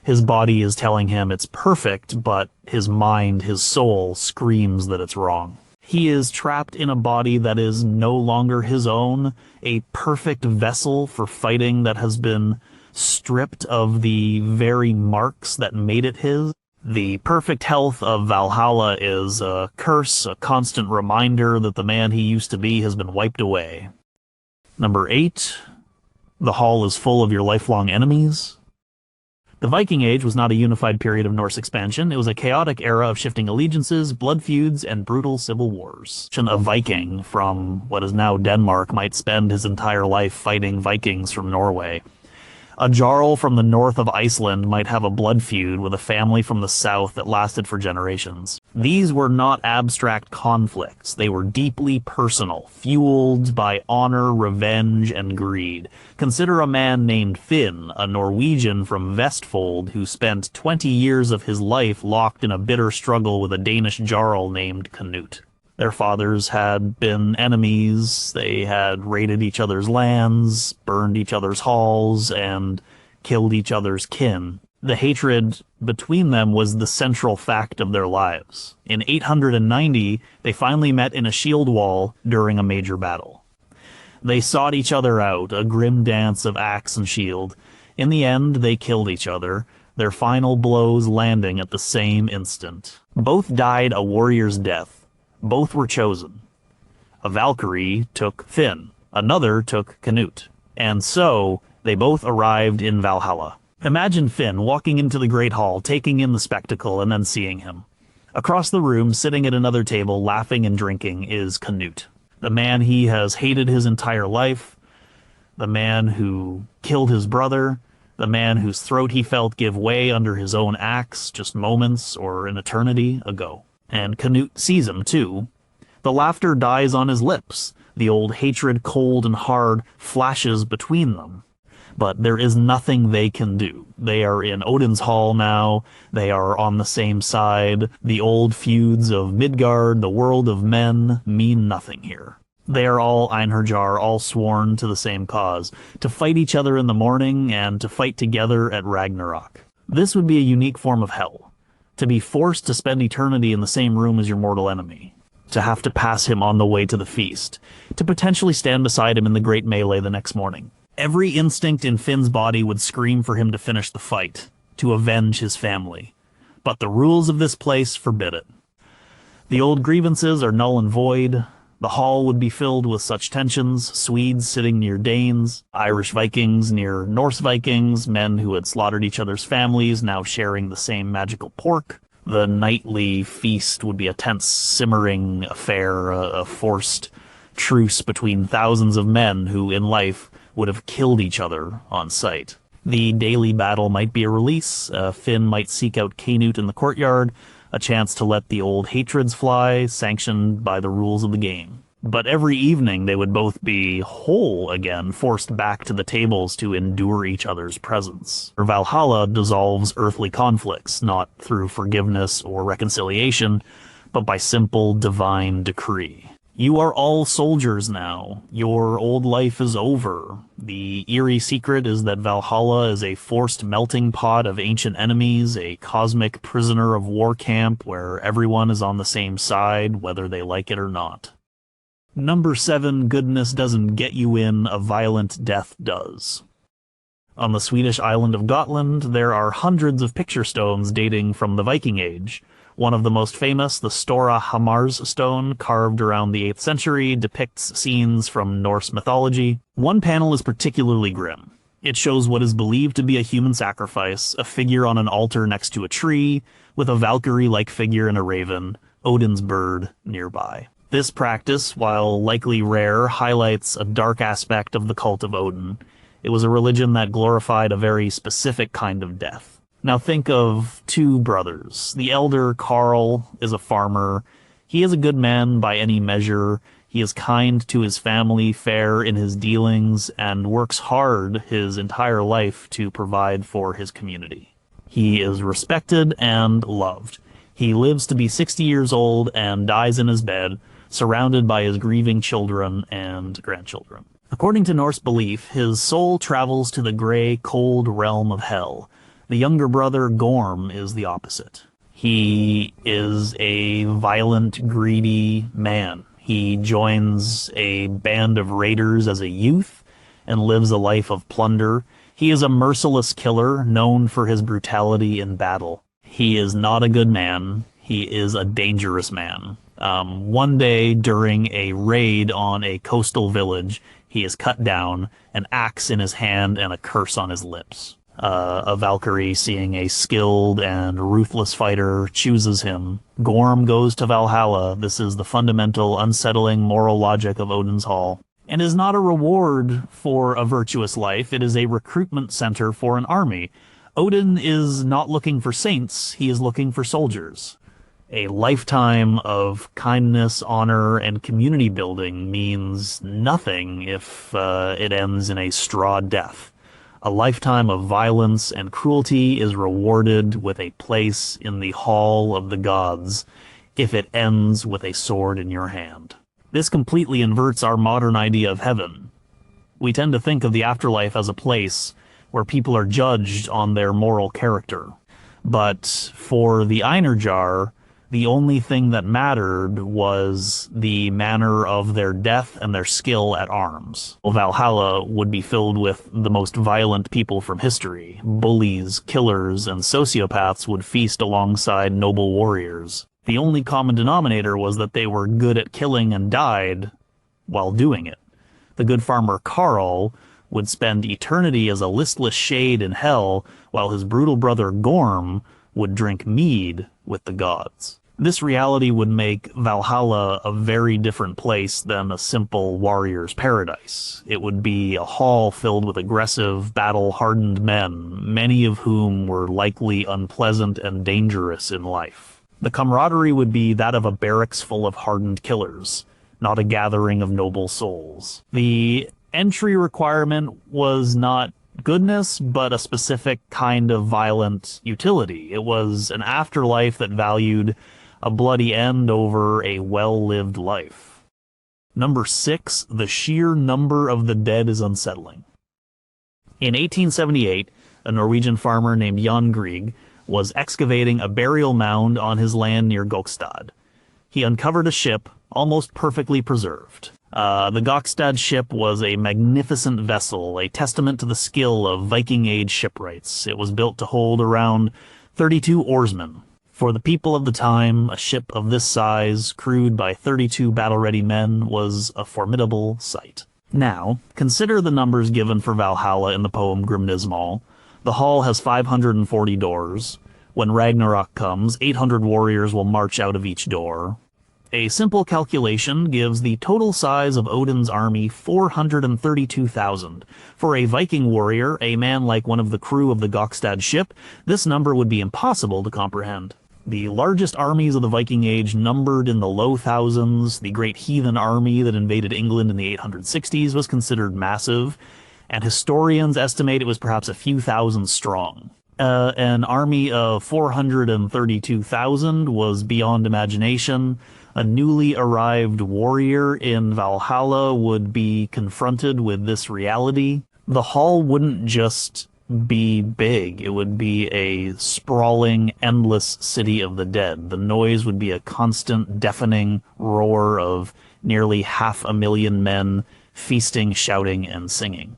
A: His body is telling him it's perfect, but his mind, his soul, screams that it's wrong. He is trapped in a body that is no longer his own, a perfect vessel for fighting that has been stripped of the very marks that made it his. The perfect health of Valhalla is a curse, a constant reminder that the man he used to be has been wiped away. Number 8, the hall is full of your lifelong enemies. The Viking Age was not a unified period of Norse expansion. It was a chaotic era of shifting allegiances, blood feuds, and brutal civil wars. A Viking from what is now Denmark might spend his entire life fighting Vikings from Norway. A Jarl from the north of Iceland might have a blood feud with a family from the south that lasted for generations. These were not abstract conflicts. They were deeply personal, fueled by honor, revenge, and greed. Consider a man named Finn, a Norwegian from Vestfold who spent 20 years of his life locked in a bitter struggle with a Danish Jarl named Canute. Their fathers had been enemies, they had raided each other's lands, burned each other's halls, and killed each other's kin. The hatred between them was the central fact of their lives. In 890, they finally met in a shield wall during a major battle. They sought each other out, a grim dance of axe and shield. In the end, they killed each other, their final blows landing at the same instant. Both died a warrior's death. Both were chosen. A Valkyrie took Finn, another took Canute, and so they both arrived in Valhalla. Imagine Finn walking into the Great Hall, taking in the spectacle, and then seeing him. Across the room, sitting at another table, laughing and drinking, is Canute, the man he has hated his entire life, the man who killed his brother, the man whose throat he felt give way under his own axe just moments or an eternity ago. And Canute sees him, too. The laughter dies on his lips. The old hatred, cold and hard, flashes between them. But there is nothing they can do. They are in Odin's hall now. They are on the same side. The old feuds of Midgard, the world of men, mean nothing here. They are all Einherjar, all sworn to the same cause, to fight each other in the morning and to fight together at Ragnarök. This would be a unique form of hell. To be forced to spend eternity in the same room as your mortal enemy, to have to pass him on the way to the feast, to potentially stand beside him in the great melee the next morning. Every instinct in Finn's body would scream for him to finish the fight, to avenge his family. But the rules of this place forbid it. The old grievances are null and void. The hall would be filled with such tensions, Swedes sitting near Danes, Irish Vikings near Norse Vikings, men who had slaughtered each other's families now sharing the same magical pork. The nightly feast would be a tense, simmering affair, a forced truce between thousands of men who, in life, would have killed each other on sight. The daily battle might be a release. Finn might seek out Canute in the courtyard, a chance to let the old hatreds fly, sanctioned by the rules of the game. But every evening they would both be whole again, forced back to the tables to endure each other's presence. Valhalla dissolves earthly conflicts, not through forgiveness or reconciliation, but by simple divine decree. You are all soldiers now. Your old life is over. The eerie secret is that Valhalla is a forced melting pot of ancient enemies, a cosmic prisoner of war camp where everyone is on the same side, whether they like it or not. Number 7, goodness doesn't get you in, a violent death does. On the Swedish island of Gotland, there are hundreds of picture stones dating from the Viking Age. One of the most famous, the Stora Hamars stone, carved around the 8th century, depicts scenes from Norse mythology. One panel is particularly grim. It shows what is believed to be a human sacrifice, a figure on an altar next to a tree, with a Valkyrie-like figure and a raven, Odin's bird, nearby. This practice, while likely rare, highlights a dark aspect of the cult of Odin. It was a religion that glorified a very specific kind of death. Now think of two brothers. The elder, Karl, is a farmer. He is a good man by any measure. He is kind to his family, fair in his dealings, and works hard his entire life to provide for his community. He is respected and loved. He lives to be 60 years old and dies in his bed, surrounded by his grieving children and grandchildren. According to Norse belief, his soul travels to the gray, cold realm of hell. The younger brother, Gorm, is the opposite. He is a violent, greedy man. He joins a band of raiders as a youth and lives a life of plunder. He is a merciless killer, known for his brutality in battle. He is not a good man. He is a dangerous man. One day, during a raid on a coastal village, he is cut down, an axe in his hand and a curse on his lips. A Valkyrie, seeing a skilled and ruthless fighter, chooses him. Gorm goes to Valhalla. This is the fundamental, unsettling moral logic of Odin's Hall. And is not a reward for a virtuous life. It is a recruitment center for an army. Odin is not looking for saints. He is looking for soldiers. A lifetime of kindness, honor, and community building means nothing if it ends in a straw death. A lifetime of violence and cruelty is rewarded with a place in the Hall of the Gods if it ends with a sword in your hand. This completely inverts our modern idea of heaven. We tend to think of the afterlife as a place where people are judged on their moral character. But for the Einherjar, the only thing that mattered was the manner of their death and their skill at arms. Valhalla would be filled with the most violent people from history. Bullies, killers, and sociopaths would feast alongside noble warriors. The only common denominator was that they were good at killing and died while doing it. The good farmer Karl would spend eternity as a listless shade in hell, while his brutal brother Gorm would drink mead with the gods. This reality would make Valhalla a very different place than a simple warrior's paradise. It would be a hall filled with aggressive, battle-hardened men, many of whom were likely unpleasant and dangerous in life. The camaraderie would be that of a barracks full of hardened killers, not a gathering of noble souls. The entry requirement was not goodness, but a specific kind of violent utility. It was an afterlife that valued a bloody end over a well-lived life. Number 6, the sheer number of the dead is unsettling. In 1878, a Norwegian farmer named Jan Grieg was excavating a burial mound on his land near Gokstad. He uncovered a ship, almost perfectly preserved. The Gokstad ship was a magnificent vessel, a testament to the skill of Viking-age shipwrights. It was built to hold around 32 oarsmen. For the people of the time, a ship of this size, crewed by 32 battle-ready men, was a formidable sight. Now, consider the numbers given for Valhalla in the poem Grimnismal. The hall has 540 doors. When Ragnarök comes, 800 warriors will march out of each door. A simple calculation gives the total size of Odin's army 432,000. For a Viking warrior, a man like one of the crew of the Gokstad ship, this number would be impossible to comprehend. The largest armies of the Viking Age numbered in the low thousands. The great heathen army that invaded England in the 860s was considered massive, and historians estimate it was perhaps a few thousand strong. An army of 432,000 was beyond imagination. A newly arrived warrior in Valhalla would be confronted with this reality. The hall wouldn't just be big, it would be a sprawling, endless city of the dead. The noise would be a constant, deafening roar of nearly 500,000 men feasting, shouting, and singing.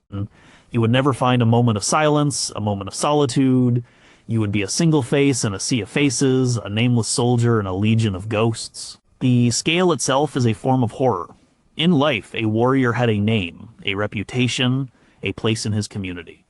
A: You would never find a moment of silence, a moment of solitude. You would be a single face in a sea of faces, a nameless soldier in a legion of ghosts. The scale itself is a form of horror. In life, a warrior had a name, a reputation, a place in his community.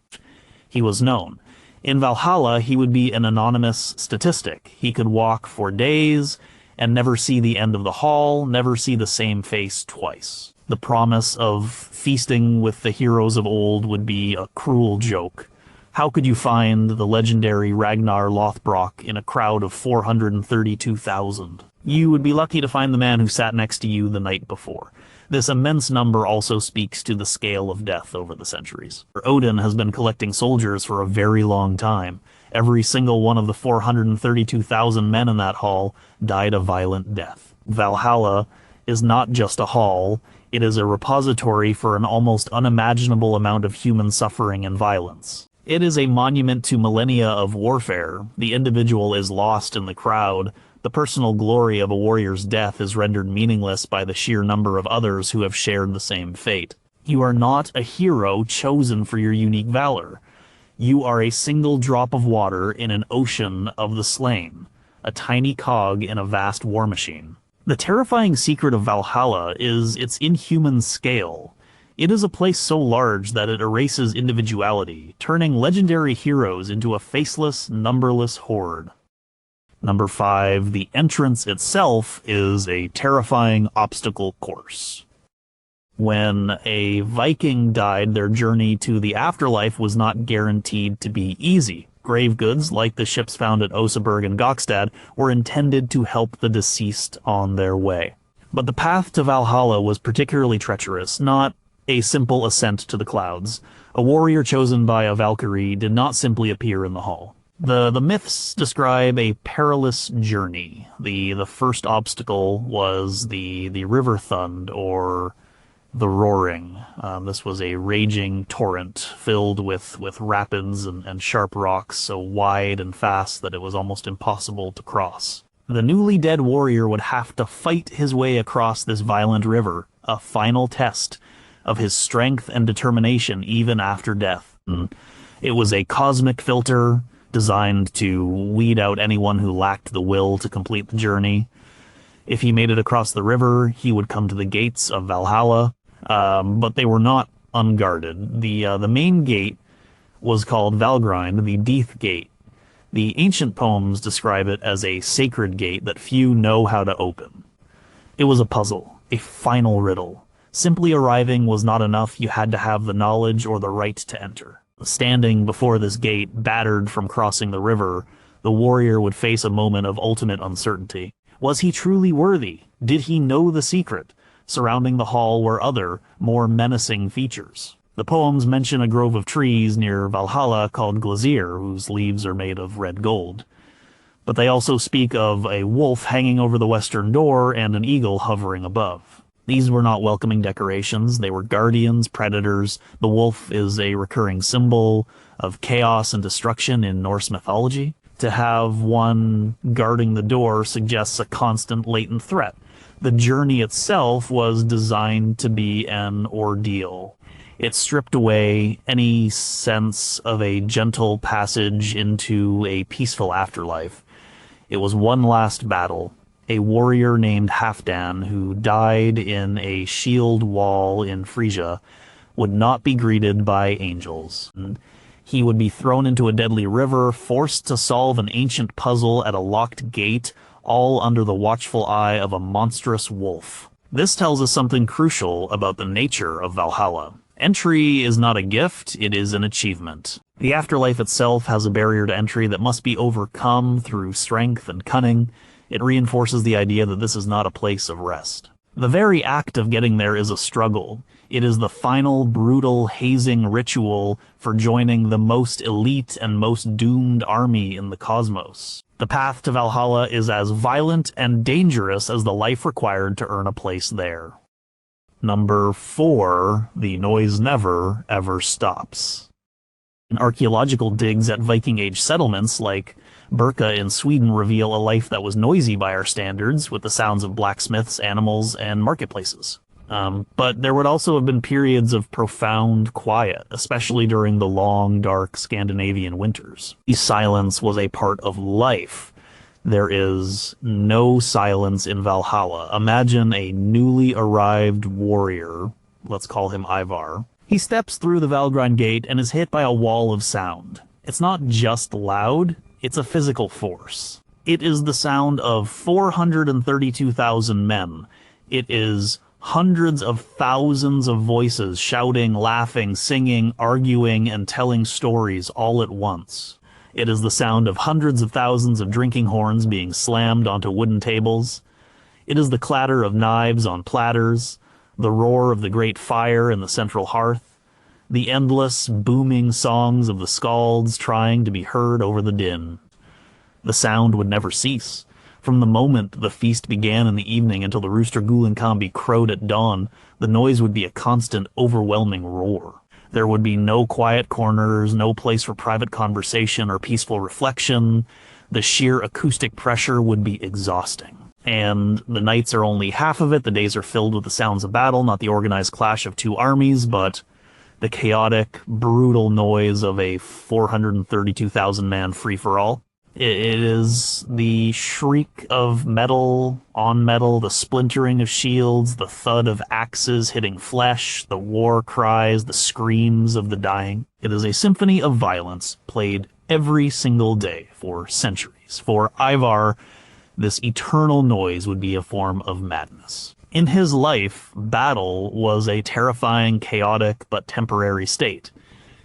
A: He was known. In Valhalla, he would be an anonymous statistic. He could walk for days and never see the end of the hall, never see the same face twice. The promise of feasting with the heroes of old would be a cruel joke. How could you find the legendary Ragnar Lothbrok in a crowd of 432,000? You would be lucky to find the man who sat next to you the night before. This immense number also speaks to the scale of death over the centuries. Odin has been collecting soldiers for a very long time. Every single one of the 432,000 men in that hall died a violent death. Valhalla is not just a hall, it is a repository for an almost unimaginable amount of human suffering and violence. It is a monument to millennia of warfare. The individual is lost in the crowd. The personal glory of a warrior's death is rendered meaningless by the sheer number of others who have shared the same fate. You are not a hero chosen for your unique valor. You are a single drop of water in an ocean of the slain, a tiny cog in a vast war machine. The terrifying secret of Valhalla is its inhuman scale. It is a place so large that it erases individuality, turning legendary heroes into a faceless, numberless horde. Number 5, the entrance itself is a terrifying obstacle course. When a Viking died, their journey to the afterlife was not guaranteed to be easy. Grave goods, like the ships found at Oseberg and Gokstad, were intended to help the deceased on their way. But the path to Valhalla was particularly treacherous, not a simple ascent to the clouds. A warrior chosen by a Valkyrie did not simply appear in the hall. The myths describe a perilous journey. The first obstacle was the River Thund, or the Roaring. This was a raging torrent filled with rapids and sharp rocks so wide and fast that it was almost impossible to cross. The newly dead warrior would have to fight his way across this violent river, a final test of his strength and determination even after death. It was a cosmic filter designed to weed out anyone who lacked the will to complete the journey. If he made it across the river, he would come to the gates of Valhalla, but they were not unguarded. The main gate was called Valgrind, the Death Gate. The ancient poems describe it as a sacred gate that few know how to open. It was a puzzle, a final riddle. Simply arriving was not enough, you had to have the knowledge or the right to enter. Standing before this gate, battered from crossing the river, the warrior would face a moment of ultimate uncertainty. Was he truly worthy? Did he know the secret? Surrounding the hall were other, more menacing features. The poems mention a grove of trees near Valhalla called Glazir, whose leaves are made of red gold. But they also speak of a wolf hanging over the western door and an eagle hovering above. These were not welcoming decorations, they were guardians, predators. The wolf is a recurring symbol of chaos and destruction in Norse mythology. To have one guarding the door suggests a constant latent threat. The journey itself was designed to be an ordeal. It stripped away any sense of a gentle passage into a peaceful afterlife. It was one last battle. A warrior named Halfdan, who died in a shield wall in Freyja, would not be greeted by angels. He would be thrown into a deadly river, forced to solve an ancient puzzle at a locked gate, all under the watchful eye of a monstrous wolf. This tells us something crucial about the nature of Valhalla. Entry is not a gift, it is an achievement. The afterlife itself has a barrier to entry that must be overcome through strength and cunning. It reinforces the idea that this is not a place of rest. The very act of getting there is a struggle. It is the final, brutal, hazing ritual for joining the most elite and most doomed army in the cosmos. The path to Valhalla is as violent and dangerous as the life required to earn a place there. Number 4, the noise never, ever stops. Archaeological digs at Viking Age settlements like Birka in Sweden reveal a life that was noisy by our standards, with the sounds of blacksmiths, animals, and marketplaces. But there would also have been periods of profound quiet, especially during the long, dark Scandinavian winters. The silence was a part of life. There is no silence in Valhalla. Imagine a newly arrived warrior, let's call him Ivar. He steps through the Valgrind gate and is hit by a wall of sound. It's not just loud, it's a physical force. It is the sound of 432,000 men. It is hundreds of thousands of voices shouting, laughing, singing, arguing, and telling stories all at once. It is the sound of hundreds of thousands of drinking horns being slammed onto wooden tables. It is the clatter of knives on platters, the roar of the great fire in the central hearth, the endless, booming songs of the skalds trying to be heard over the din. The sound would never cease. From the moment the feast began in the evening until the rooster Gulenkambi crowed at dawn, the noise would be a constant, overwhelming roar. There would be no quiet corners, no place for private conversation or peaceful reflection. The sheer acoustic pressure would be exhausting. And the nights are only half of it. The days are filled with the sounds of battle, not the organized clash of two armies, but the chaotic, brutal noise of a 432,000-man free-for-all. It is the shriek of metal on metal, the splintering of shields, the thud of axes hitting flesh, the war cries, the screams of the dying. It is a symphony of violence played every single day for centuries. For Ivar, this eternal noise would be a form of madness. In his life, battle was a terrifying, chaotic, but temporary state.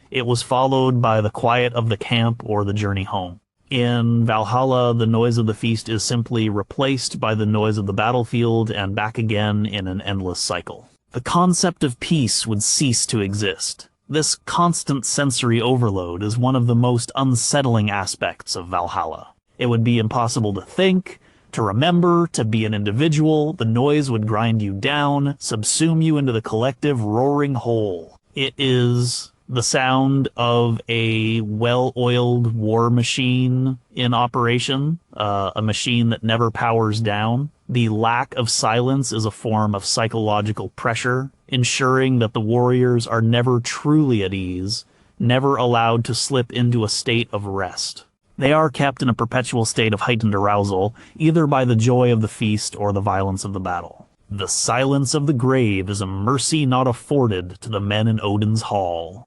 A: It was followed by the quiet of the camp or the journey home. In Valhalla, the noise of the feast is simply replaced by the noise of the battlefield and back again in an endless cycle. The concept of peace would cease to exist. This constant sensory overload is one of the most unsettling aspects of Valhalla. It would be impossible to think, to remember, to be an individual. The noise would grind you down, subsume you into the collective roaring whole. It is the sound of a well-oiled war machine in operation, a machine that never powers down. The lack of silence is a form of psychological pressure, ensuring that the warriors are never truly at ease, never allowed to slip into a state of rest. They are kept in a perpetual state of heightened arousal, either by the joy of the feast or the violence of the battle. The silence of the grave is a mercy not afforded to the men in Odin's hall.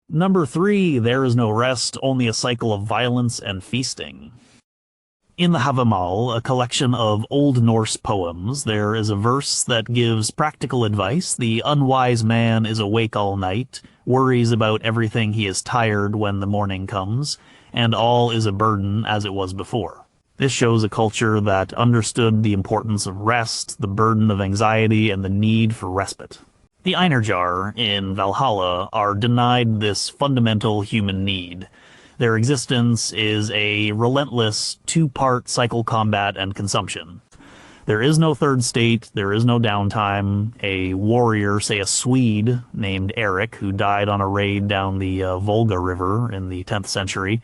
A: Number 3, there is no rest, only a cycle of violence and feasting. In the Havamal, a collection of Old Norse poems, there is a verse that gives practical advice. The unwise man is awake all night, worries about everything he is tired when the morning comes, and all is a burden as it was before. This shows a culture that understood the importance of rest, the burden of anxiety, and the need for respite. The Einherjar in Valhalla are denied this fundamental human need. Their existence is a relentless two-part cycle combat and consumption. There is no third state, there is no downtime. A warrior, say a Swede named Eric, who died on a raid down the Volga River in the 10th century,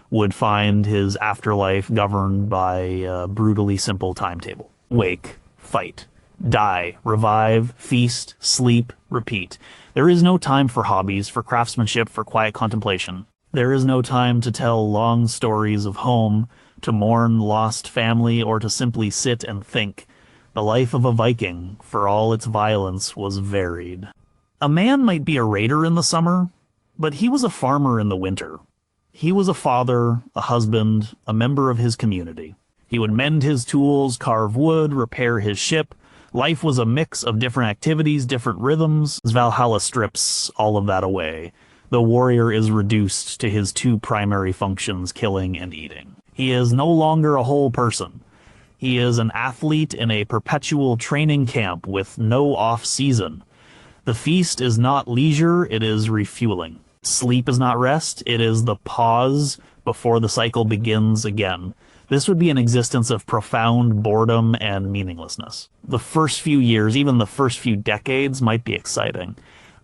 A: would find his afterlife governed by a brutally simple timetable. Wake, fight, die, revive, feast, sleep, repeat. There is no time for hobbies, for craftsmanship, for quiet contemplation. There is no time to tell long stories of home, to mourn lost family, or to simply sit and think. The life of a Viking, for all its violence, was varied. A man might be a raider in the summer, but he was a farmer in the winter. He was a father, a husband, a member of his community. He would mend his tools, carve wood, repair his ship. Life was a mix of different activities, different rhythms. Valhalla strips all of that away. The warrior is reduced to his two primary functions, killing and eating. He is no longer a whole person. He is an athlete in a perpetual training camp with no off-season. The feast is not leisure, it is refueling. Sleep is not rest, it is the pause before the cycle begins again. This would be an existence of profound boredom and meaninglessness. The first few years, even the first few decades, might be exciting.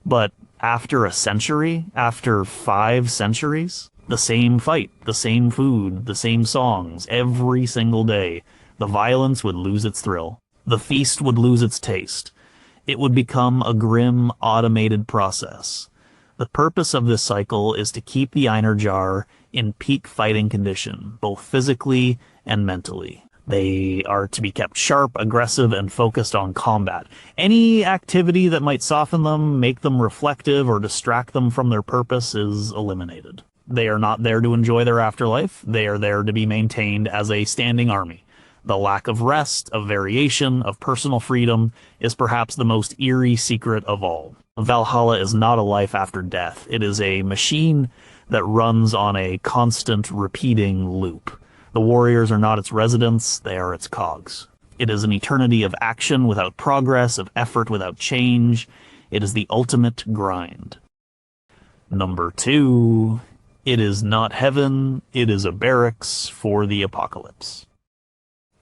A: But after a century, after 5 centuries, the same fight, the same food, the same songs, every single day, the violence would lose its thrill. The feast would lose its taste. It would become a grim, automated process. The purpose of this cycle is to keep the Einherjar in peak fighting condition, both physically and mentally. They are to be kept sharp, aggressive, and focused on combat. Any activity that might soften them, make them reflective, or distract them from their purpose is eliminated. They are not there to enjoy their afterlife. They are there to be maintained as a standing army. The lack of rest, of variation, of personal freedom is perhaps the most eerie secret of all. Valhalla is not a life after death. It is a machine that runs on a constant, repeating loop. The warriors are not its residents, they are its cogs. It is an eternity of action without progress, of effort without change. It is the ultimate grind. Number 2, it is not heaven, it is a barracks for the apocalypse.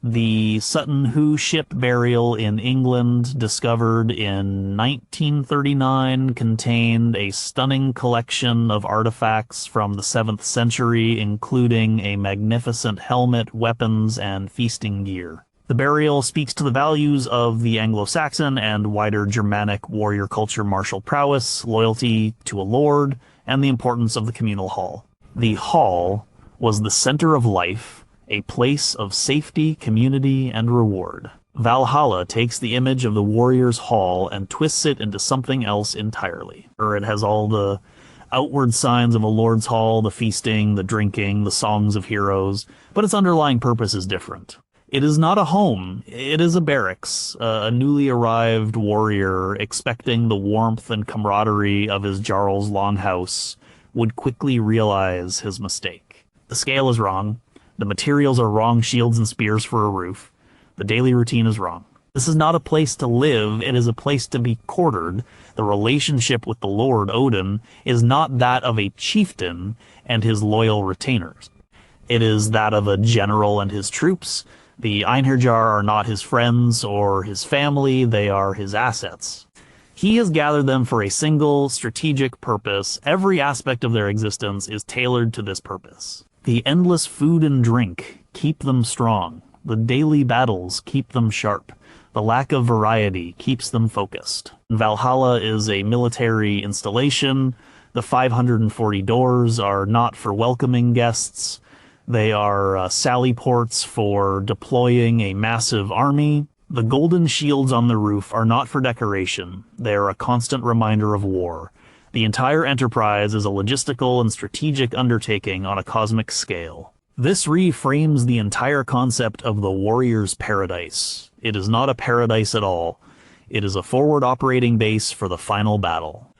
A: The Sutton Hoo ship burial in England, discovered in 1939, contained a stunning collection of artifacts from the 7th century, including a magnificent helmet, weapons, and feasting gear. The burial speaks to the values of the Anglo-Saxon and wider Germanic warrior culture: martial prowess, loyalty to a lord, and the importance of the communal hall. The hall was the center of life, a place of safety, community, and reward. Valhalla takes the image of the warrior's hall and twists it into something else entirely. It has all the outward signs of a lord's hall, the feasting, the drinking, the songs of heroes, but its underlying purpose is different. It is not a home, it is a barracks, a newly arrived warrior expecting the warmth and camaraderie of his Jarl's longhouse would quickly realize his mistake. The scale is wrong. The materials are wrong: shields and spears for a roof. The daily routine is wrong. This is not a place to live, it is a place to be quartered. The relationship with the Lord Odin is not that of a chieftain and his loyal retainers. It is that of a general and his troops. The Einherjar are not his friends or his family, they are his assets. He has gathered them for a single, strategic purpose. Every aspect of their existence is tailored to this purpose. The endless food and drink keep them strong. The daily battles keep them sharp. The lack of variety keeps them focused. Valhalla is a military installation. The 540 doors are not for welcoming guests. They are sally ports for deploying a massive army. The golden shields on the roof are not for decoration. They are a constant reminder of war. The entire enterprise is a logistical and strategic undertaking on a cosmic scale. This reframes the entire concept of the warrior's paradise. It is not a paradise at all. It is a forward operating base for the final battle.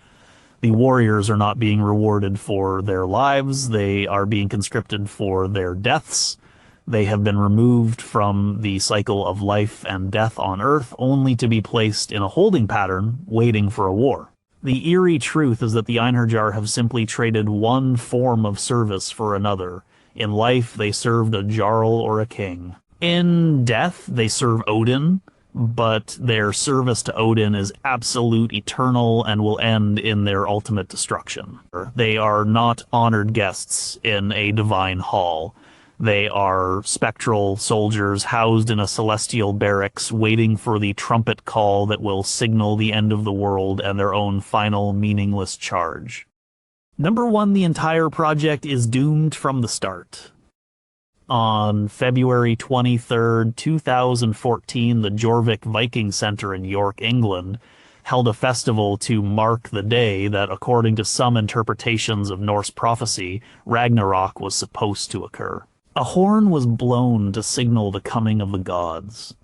A: The warriors are not being rewarded for their lives. They are being conscripted for their deaths. They have been removed from the cycle of life and death on Earth, only to be placed in a holding pattern, waiting for a war. The eerie truth is that the Einherjar have simply traded one form of service for another. In life, they served a Jarl or a king. In death, they serve Odin, but their service to Odin is absolute, eternal, and will end in their ultimate destruction. They are not honored guests in a divine hall. They are spectral soldiers housed in a celestial barracks, waiting for the trumpet call that will signal the end of the world and their own final meaningless charge. Number 1, the entire project is doomed from the start. On February 23rd, 2014, the Jorvik Viking Center in York, England, held a festival to mark the day that, according to some interpretations of Norse prophecy, Ragnarök was supposed to occur. A horn was blown to signal the coming of the gods.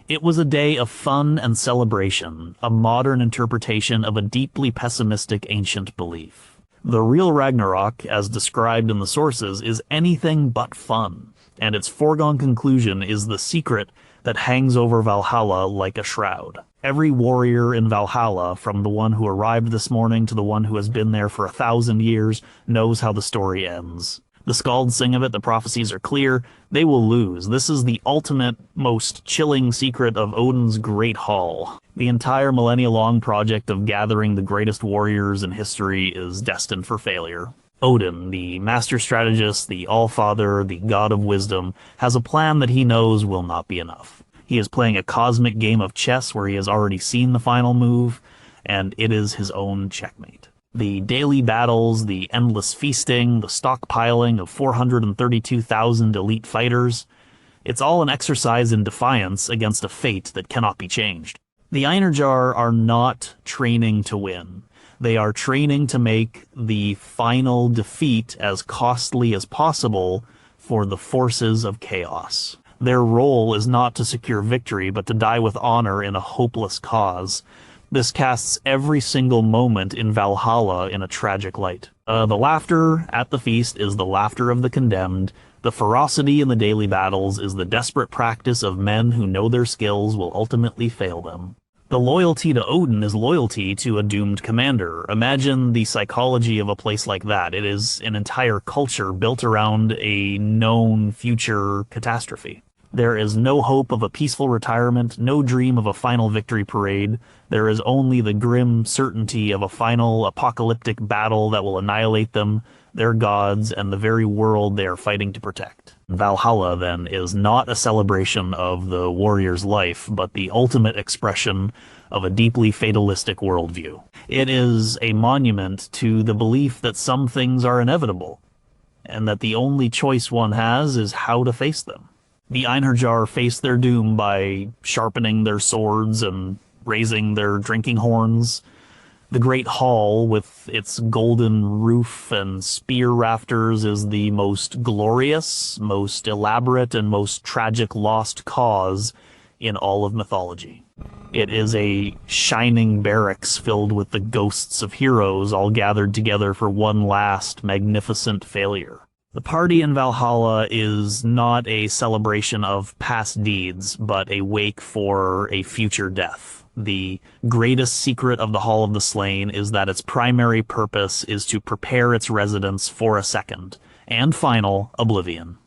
A: It was a day of fun and celebration, a modern interpretation of a deeply pessimistic ancient belief. The real Ragnarök, as described in the sources, is anything but fun, and its foregone conclusion is the secret that hangs over Valhalla like a shroud. Every warrior in Valhalla, from the one who arrived this morning to the one who has been there for 1,000 years, knows how the story ends. The skalds sing of it, the prophecies are clear. They will lose. This is the ultimate, most chilling secret of Odin's Great Hall. The entire millennia-long project of gathering the greatest warriors in history is destined for failure. Odin, the master strategist, the Allfather, the god of wisdom, has a plan that he knows will not be enough. He is playing a cosmic game of chess where he has already seen the final move, and it is his own checkmate. The daily battles, the endless feasting, the stockpiling of 432,000 elite fighters, it's all an exercise in defiance against a fate that cannot be changed. The Einherjar are not training to win. They are training to make the final defeat as costly as possible for the forces of chaos. Their role is not to secure victory, but to die with honor in a hopeless cause. This casts every single moment in Valhalla in a tragic light. The laughter at the feast is the laughter of the condemned. The ferocity in the daily battles is the desperate practice of men who know their skills will ultimately fail them. The loyalty to Odin is loyalty to a doomed commander. Imagine the psychology of a place like that. It is an entire culture built around a known future catastrophe. There is no hope of a peaceful retirement, no dream of a final victory parade. There is only the grim certainty of a final apocalyptic battle that will annihilate them, their gods, and the very world they are fighting to protect. Valhalla, then, is not a celebration of the warrior's life, but the ultimate expression of a deeply fatalistic worldview. It is a monument to the belief that some things are inevitable, and that the only choice one has is how to face them. The Einherjar face their doom by sharpening their swords and raising their drinking horns. The Great Hall, with its golden roof and spear rafters, is the most glorious, most elaborate, and most tragic lost cause in all of mythology. It is a shining barracks filled with the ghosts of heroes all gathered together for one last magnificent failure. The party in Valhalla is not a celebration of past deeds, but a wake for a future death. The greatest secret of the Hall of the Slain is that its primary purpose is to prepare its residents for a second, and final, oblivion.